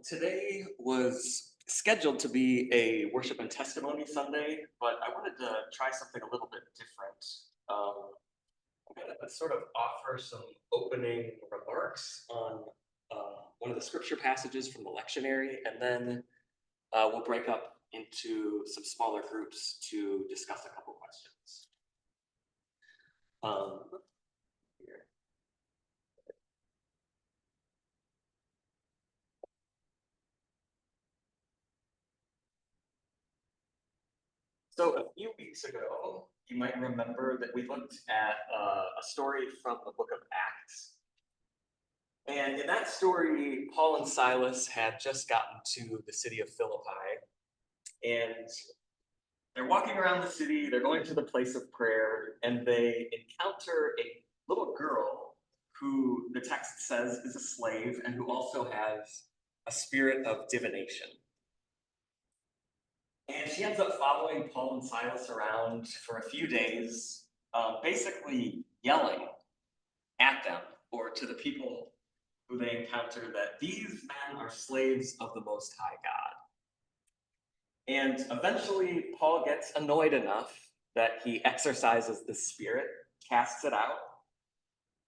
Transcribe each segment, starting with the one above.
Today was scheduled to be a worship and testimony Sunday, but I wanted to try something a little bit different. I'm going to sort of offer some opening remarks on one of the scripture passages from the lectionary, and then we'll break up into some smaller groups to discuss a couple questions. Here. So a few weeks ago, you might remember that we looked at a story from the book of Acts. And in that story, Paul and Silas had just gotten to the city of Philippi. And they're walking around the city, they're going to the place of prayer, and they encounter a little girl who the text says is a slave and who also has a spirit of divination. And she ends up following Paul and Silas around for a few days, basically yelling at them or to the people who they encounter that these men are slaves of the Most High God. And eventually, Paul gets annoyed enough that he exorcises the spirit, casts it out.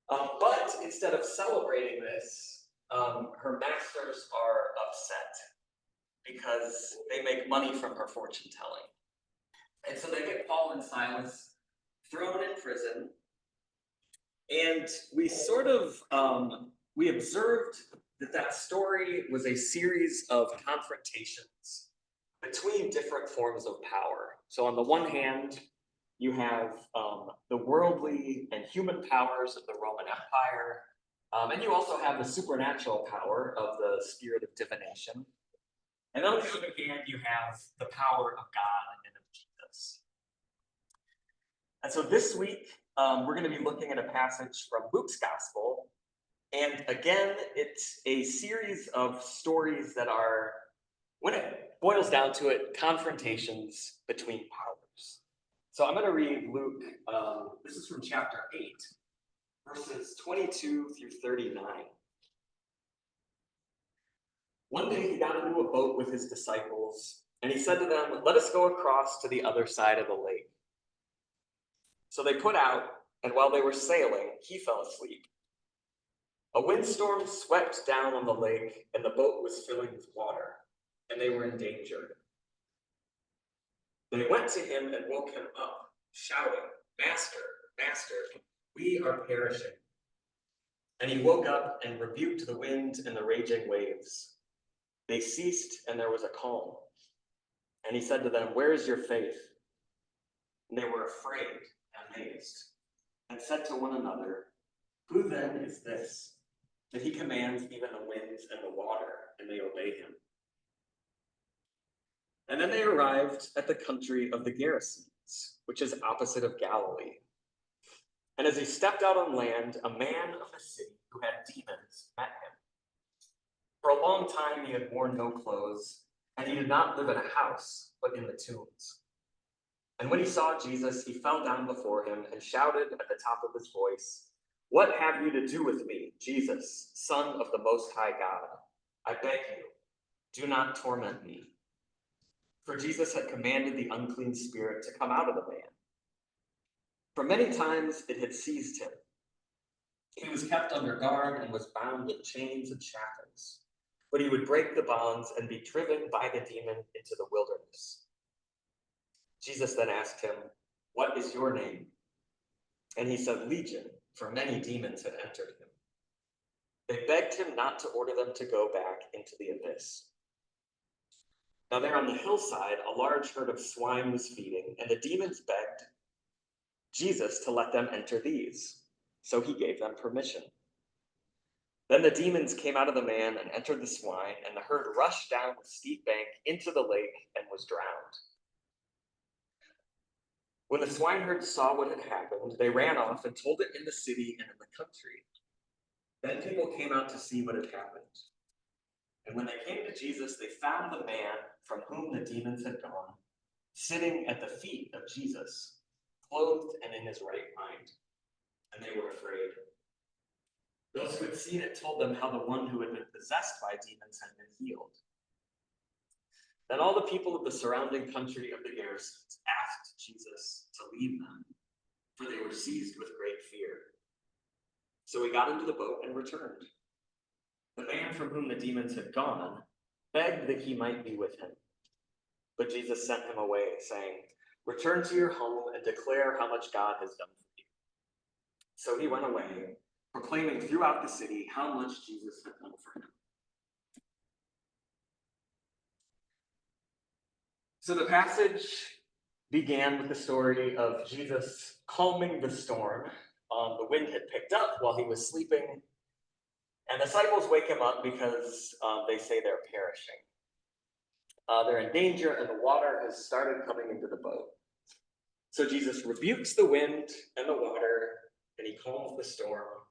But instead of celebrating this, her masters are upset because they make money from her fortune telling. And so they get Paul and Silas thrown in prison. And we sort of, we observed that story was a series of confrontations between different forms of power. So on the one hand, you have the worldly and human powers of the Roman Empire, and you also have the supernatural power of the spirit of divination. And on the other hand, you have the power of God and of Jesus. And so this week, we're going to be looking at a passage from Luke's Gospel. And again, it's a series of stories that are, when it boils down to it, confrontations between powers. So I'm going to read Luke, this is from chapter 8, verses 22 through 39. One day he got into a boat with his disciples, and he said to them, "Let us go across to the other side of the lake." So they put out, and while they were sailing, he fell asleep. A windstorm swept down on the lake, and the boat was filling with water, and they were in danger. They went to him and woke him up, shouting, "Master, Master, we are perishing." And he woke up and rebuked the wind and the raging waves. They ceased, and there was a calm. And he said to them, "Where is your faith?" And they were afraid and amazed, and said to one another, "Who then is this, that he commands even the winds and the water, and they obey him?" And then they arrived at the country of the Gerasenes, which is opposite of Galilee. And as he stepped out on land, a man of the city who had demons met him. For a long time he had worn no clothes, and he did not live in a house, but in the tombs. And when he saw Jesus, he fell down before him and shouted at the top of his voice, "What have you to do with me, Jesus, Son of the Most High God? I beg you, do not torment me." For Jesus had commanded the unclean spirit to come out of the man. For many times it had seized him. He was kept under guard and was bound with chains and shackles. But he would break the bonds and be driven by the demon into the wilderness. Jesus then asked him, "What is your name?" And he said, "Legion," for many demons had entered him. They begged him not to order them to go back into the abyss. Now there on the hillside, a large herd of swine was feeding, and the demons begged Jesus to let them enter these. So he gave them permission. Then the demons came out of the man and entered the swine, and the herd rushed down the steep bank into the lake and was drowned. When the swineherds saw what had happened, they ran off and told it in the city and in the country. Then people came out to see what had happened. And when they came to Jesus, they found the man from whom the demons had gone, sitting at the feet of Jesus, clothed and in his right mind. And they were afraid. Those who had seen it told them how the one who had been possessed by demons had been healed. Then all the people of the surrounding country of the Gerasenes asked Jesus to leave them, for they were seized with great fear. So he got into the boat and returned. The man from whom the demons had gone begged that he might be with him. But Jesus sent him away, saying, "Return to your home and declare how much God has done for you." So he went away, proclaiming throughout the city how much Jesus had done for him. So the passage began with the story of Jesus calming the storm. The wind had picked up while he was sleeping, and the disciples wake him up because they say they're perishing. They're in danger, and the water has started coming into the boat. So Jesus rebukes the wind and the water, and he calms the storm.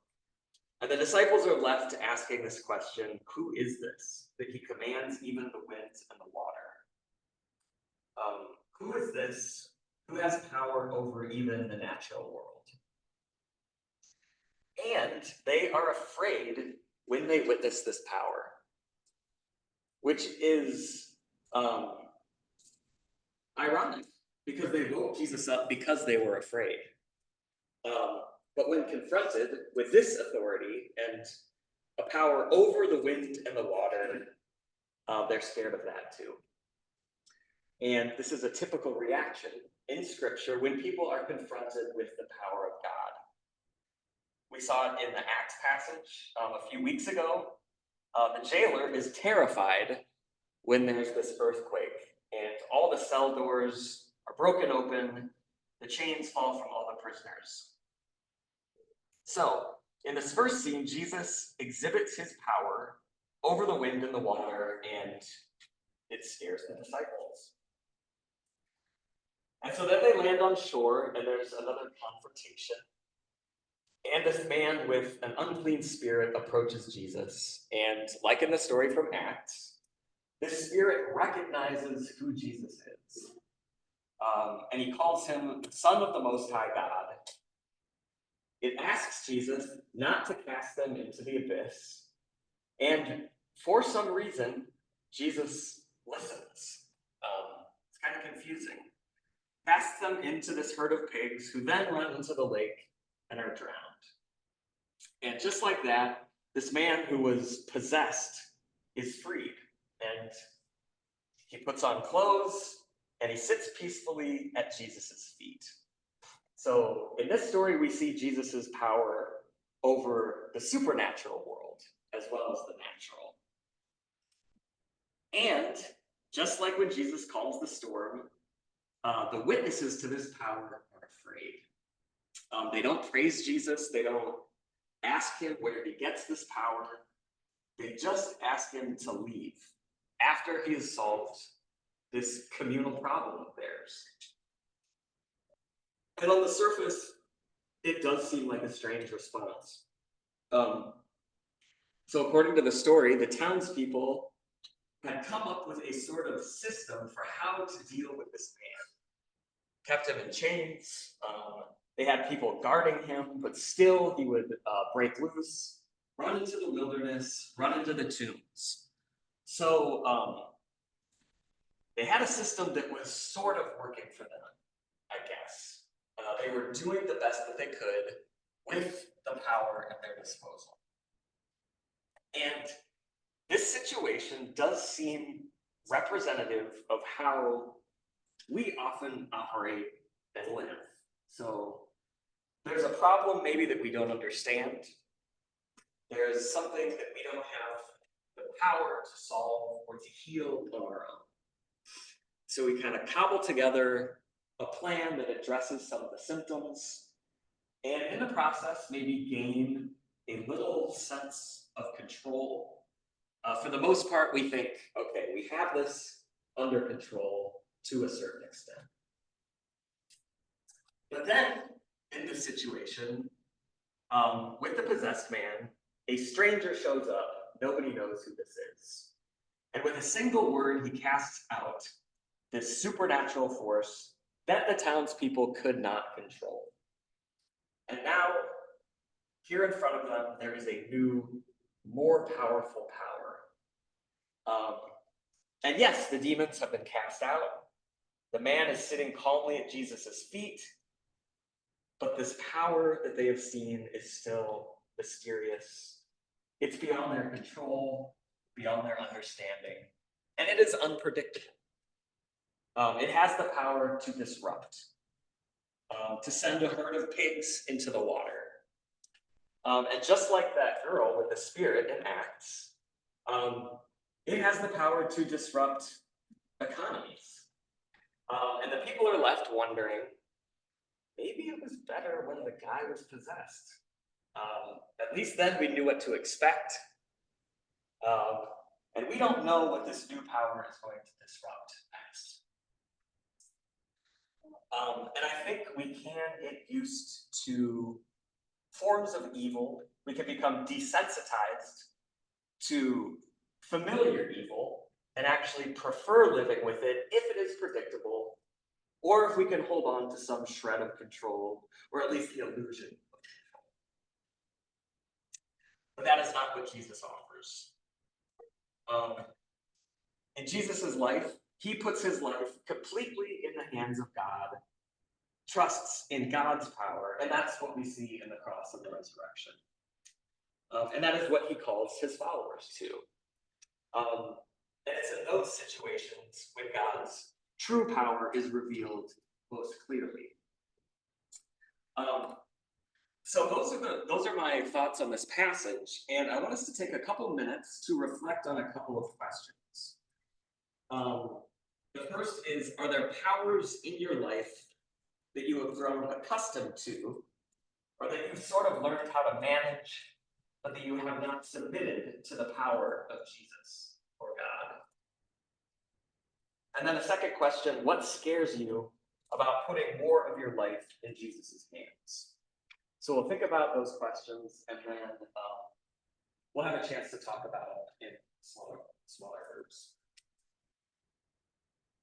And the disciples are left asking this question: who is this that he commands even the winds and the water? Who is this who has power over even the natural world? And they are afraid when they witness this power, which is ironic, because they woke Jesus up because they were afraid. But when confronted with this authority and a power over the wind and the water, they're scared of that too. And this is a typical reaction in Scripture when people are confronted with the power of God. We saw it in the Acts passage a few weeks ago. The jailer is terrified when there's this earthquake, and all the cell doors are broken open, the chains fall from all the prisoners. So, in this first scene, Jesus exhibits his power over the wind and the water, and it scares the disciples. And so then they land on shore, and there's another confrontation. And this man with an unclean spirit approaches Jesus. And like in the story from Acts, this spirit recognizes who Jesus is. And he calls him Son of the Most High God. It asks Jesus not to cast them into the abyss. And for some reason, Jesus listens. It's kind of confusing. Casts them into this herd of pigs, who then run into the lake and are drowned. And just like that, this man who was possessed is freed. And he puts on clothes and he sits peacefully at Jesus' feet. So in this story, we see Jesus' power over the supernatural world as well as the natural. And just like when Jesus calms the storm, the witnesses to this power are afraid. They don't praise Jesus. They don't ask him where he gets this power. They just ask him to leave after he has solved this communal problem of theirs. And on the surface, it does seem like a strange response. So according to the story, the townspeople had come up with a sort of system for how to deal with this man. Kept him in chains. They had people guarding him, but still he would break loose, run into the wilderness, run into the tombs. So they had a system that was sort of working for them, I guess. They were doing the best that they could with the power at their disposal. And this situation does seem representative of how we often operate and live. So there's a problem maybe that we don't understand. There's something that we don't have the power to solve or to heal on our own. So we kind of cobble together a plan that addresses some of the symptoms, and in the process, maybe gain a little sense of control. For the most part, we think, okay, we have this under control to a certain extent. But then, in this situation, with the possessed man, a stranger shows up. Nobody knows who this is. And with a single word, he casts out this supernatural force that the townspeople could not control. And now, here in front of them, there is a new, more powerful power. And yes, the demons have been cast out. The man is sitting calmly at Jesus' feet, but this power that they have seen is still mysterious. It's beyond their control, beyond their understanding, and it is unpredictable. It has the power to disrupt, to send a herd of pigs into the water. And just like that girl with the spirit in Acts, it has the power to disrupt economies. And the people are left wondering, maybe it was better when the guy was possessed. At least then we knew what to expect. And we don't know what this new power is going to disrupt next. And I think we can get used to forms of evil. We can become desensitized to familiar evil and actually prefer living with it if it is predictable, or if we can hold on to some shred of control, or at least the illusion of control. But that is not what Jesus offers. In Jesus' life, he puts his life completely in the hands of God, trusts in God's power, and that's what we see in the cross and the resurrection. And that is what he calls his followers to. And it's in those situations when God's true power is revealed most clearly. So those are my thoughts on this passage, and I want us to take a couple minutes to reflect on a couple of questions. The first is, are there powers in your life that you have grown accustomed to, or that you've sort of learned how to manage, but that you have not submitted to the power of Jesus or God? And then the second question, what scares you about putting more of your life in Jesus' hands? So we'll think about those questions, and then we'll have a chance to talk about them in smaller groups.